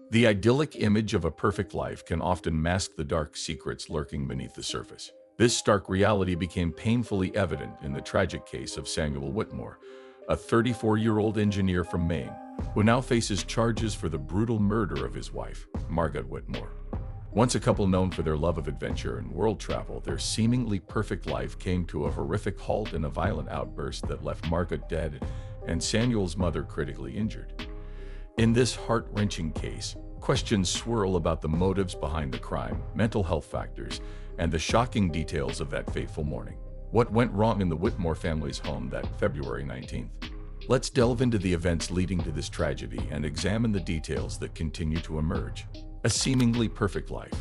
The idyllic image of a perfect life can often mask the dark secrets lurking beneath the surface. This stark reality became painfully evident in the tragic case of Samuel Whitmore, a 34-year-old engineer from Maine, who now faces charges for the brutal murder of his wife, Margot Whitmore. Once a couple known for their love of adventure and world travel, their seemingly perfect life came to a horrific halt in a violent outburst that left Margot dead and Samuel's mother critically injured. In this heart-wrenching case, questions swirl about the motives behind the crime, mental health factors, and the shocking details of that fateful morning. What went wrong in the Whitmore family's home that February 19th? Let's delve into the events leading to this tragedy and examine the details that continue to emerge. A seemingly perfect life.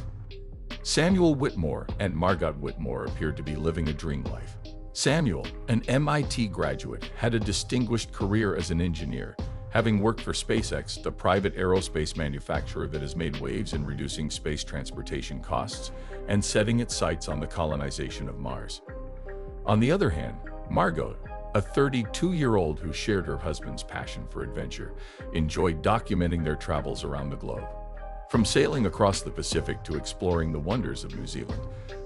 Samuel Whitmore and Margot Whitmore appeared to be living a dream life. Samuel, an MIT graduate, had a distinguished career as an engineer, having worked for SpaceX, the private aerospace manufacturer that has made waves in reducing space transportation costs and setting its sights on the colonization of Mars. On the other hand, Margot, a 32-year-old who shared her husband's passion for adventure, enjoyed documenting their travels around the globe. From sailing across the Pacific to exploring the wonders of New Zealand,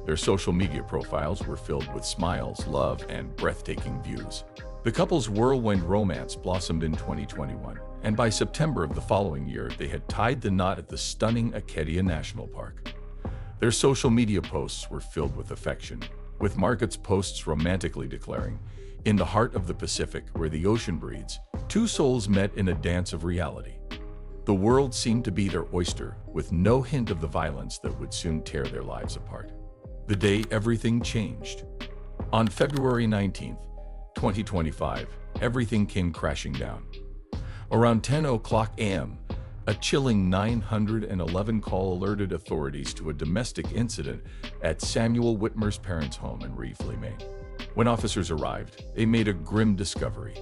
their social media profiles were filled with smiles, love, and breathtaking views. The couple's whirlwind romance blossomed in 2021, and by September of the following year, they had tied the knot at the stunning Acadia National Park. Their social media posts were filled with affection, with Margot's posts romantically declaring, "In the heart of the Pacific, where the ocean breathes, two souls met in a dance of reality." The world seemed to be their oyster, with no hint of the violence that would soon tear their lives apart. The day everything changed. On February 19th, 2025, everything came crashing down. Around 10:00 a.m., a chilling 911 call alerted authorities to a domestic incident at Samuel Whitmore's parents' home in Reefley, Maine. When officers arrived, they made a grim discovery.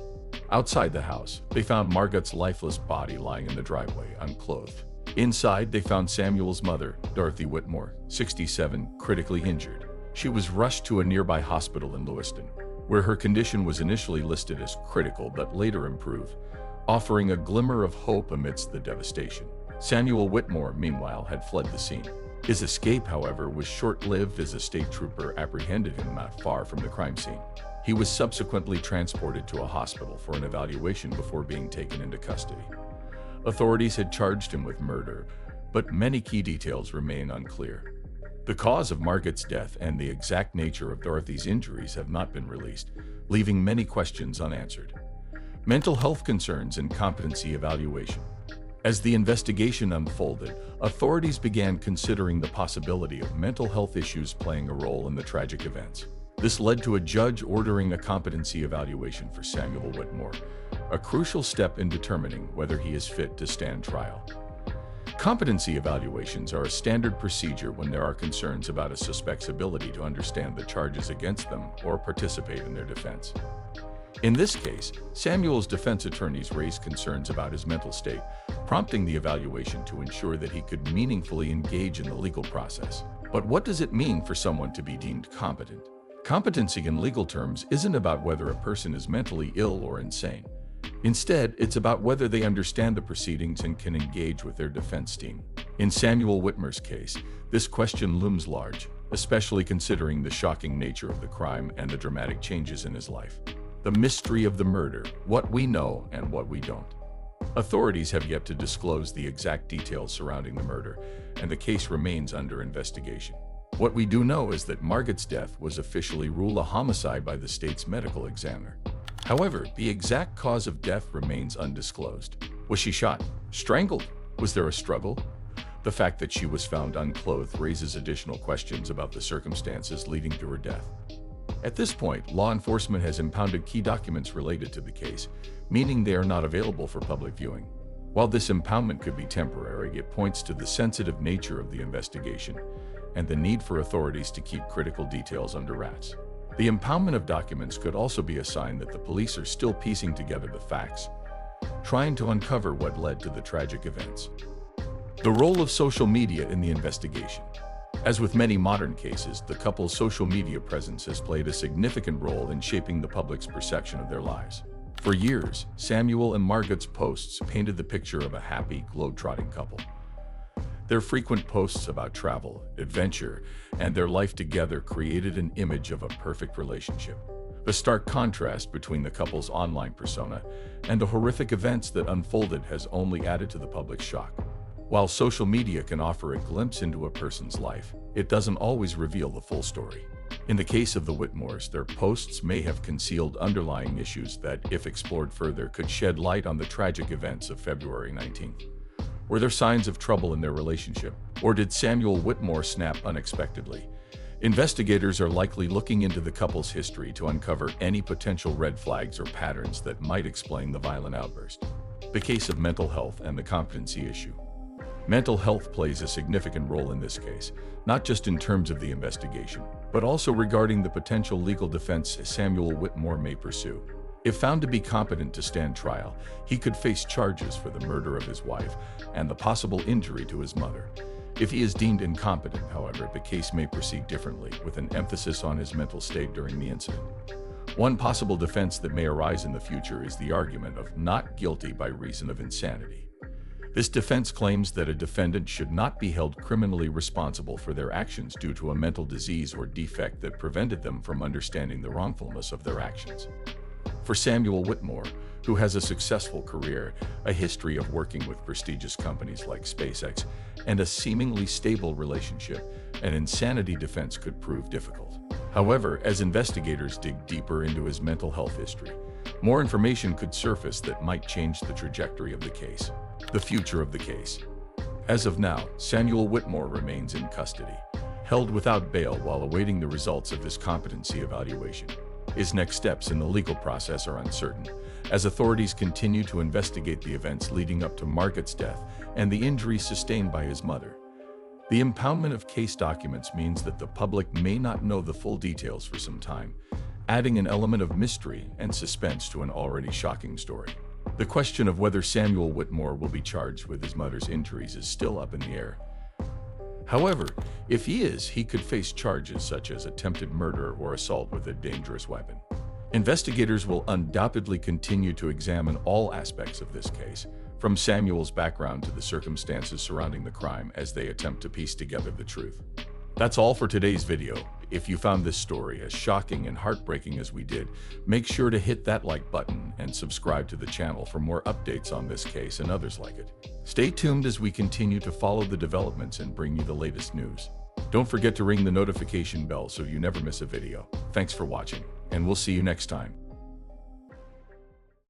Outside the house, they found Margot's lifeless body lying in the driveway, unclothed. Inside, they found Samuel's mother, Dorothy Whitmore, 67, critically injured. She was rushed to a nearby hospital in Lewiston, where her condition was initially listed as critical but later improved, offering a glimmer of hope amidst the devastation. Samuel Whitmore, meanwhile, had fled the scene. His escape, however, was short-lived as a state trooper apprehended him not far from the crime scene. He was subsequently transported to a hospital for an evaluation before being taken into custody. Authorities had charged him with murder, but many key details remain unclear. The cause of Margot's death and the exact nature of Dorothy's injuries have not been released, leaving many questions unanswered. Mental health concerns and competency evaluation. As the investigation unfolded, authorities began considering the possibility of mental health issues playing a role in the tragic events. This led to a judge ordering a competency evaluation for Samuel Whitmore, a crucial step in determining whether he is fit to stand trial. Competency evaluations are a standard procedure when there are concerns about a suspect's ability to understand the charges against them or participate in their defense. In this case, Samuel's defense attorneys raised concerns about his mental state, prompting the evaluation to ensure that he could meaningfully engage in the legal process. But what does it mean for someone to be deemed competent? Competency in legal terms isn't about whether a person is mentally ill or insane. Instead, it's about whether they understand the proceedings and can engage with their defense team. In Samuel Whitmore's case, this question looms large, especially considering the shocking nature of the crime and the dramatic changes in his life. The mystery of the murder, what we know and what we don't. Authorities have yet to disclose the exact details surrounding the murder, and the case remains under investigation. What we do know is that Margot's death was officially ruled a homicide by the state's medical examiner. However, the exact cause of death remains undisclosed. Was she shot? Strangled? Was there a struggle? The fact that she was found unclothed raises additional questions about the circumstances leading to her death. At this point, law enforcement has impounded key documents related to the case, meaning they are not available for public viewing. While this impoundment could be temporary, it points to the sensitive nature of the investigation and the need for authorities to keep critical details under wraps. The impoundment of documents could also be a sign that the police are still piecing together the facts, trying to uncover what led to the tragic events. The role of social media in the investigation. As with many modern cases, the couple's social media presence has played a significant role in shaping the public's perception of their lives. For years, Samuel and Margot's posts painted the picture of a happy, globe-trotting couple. Their frequent posts about travel, adventure, and their life together created an image of a perfect relationship. The stark contrast between the couple's online persona and the horrific events that unfolded has only added to the public's shock. While social media can offer a glimpse into a person's life, it doesn't always reveal the full story. In the case of the Whitmores, their posts may have concealed underlying issues that, if explored further, could shed light on the tragic events of February 19th. Were there signs of trouble in their relationship, or did Samuel Whitmore snap unexpectedly? Investigators are likely looking into the couple's history to uncover any potential red flags or patterns that might explain the violent outburst. The case of mental health and the competency issue. Mental health plays a significant role in this case, not just in terms of the investigation, but also regarding the potential legal defense Samuel Whitmore may pursue. If found to be competent to stand trial, he could face charges for the murder of his wife and the possible injury to his mother. If he is deemed incompetent, however, the case may proceed differently, with an emphasis on his mental state during the incident. One possible defense that may arise in the future is the argument of not guilty by reason of insanity. This defense claims that a defendant should not be held criminally responsible for their actions due to a mental disease or defect that prevented them from understanding the wrongfulness of their actions. For Samuel Whitmore, who has a successful career, a history of working with prestigious companies like SpaceX, and a seemingly stable relationship, an insanity defense could prove difficult. However, as investigators dig deeper into his mental health history, more information could surface that might change the trajectory of the case. The future of the case. As of now, Samuel Whitmore remains in custody, held without bail while awaiting the results of his competency evaluation. His next steps in the legal process are uncertain, as authorities continue to investigate the events leading up to Margot's death and the injuries sustained by his mother. The impoundment of case documents means that the public may not know the full details for some time, adding an element of mystery and suspense to an already shocking story. The question of whether Samuel Whitmore will be charged with his mother's injuries is still up in the air. However, if he is, he could face charges such as attempted murder or assault with a dangerous weapon. Investigators will undoubtedly continue to examine all aspects of this case, from Samuel's background to the circumstances surrounding the crime, as they attempt to piece together the truth. That's all for today's video. If you found this story as shocking and heartbreaking as we did, make sure to hit that like button and subscribe to the channel for more updates on this case and others like it. Stay tuned as we continue to follow the developments and bring you the latest news. Don't forget to ring the notification bell so you never miss a video. Thanks for watching, and we'll see you next time.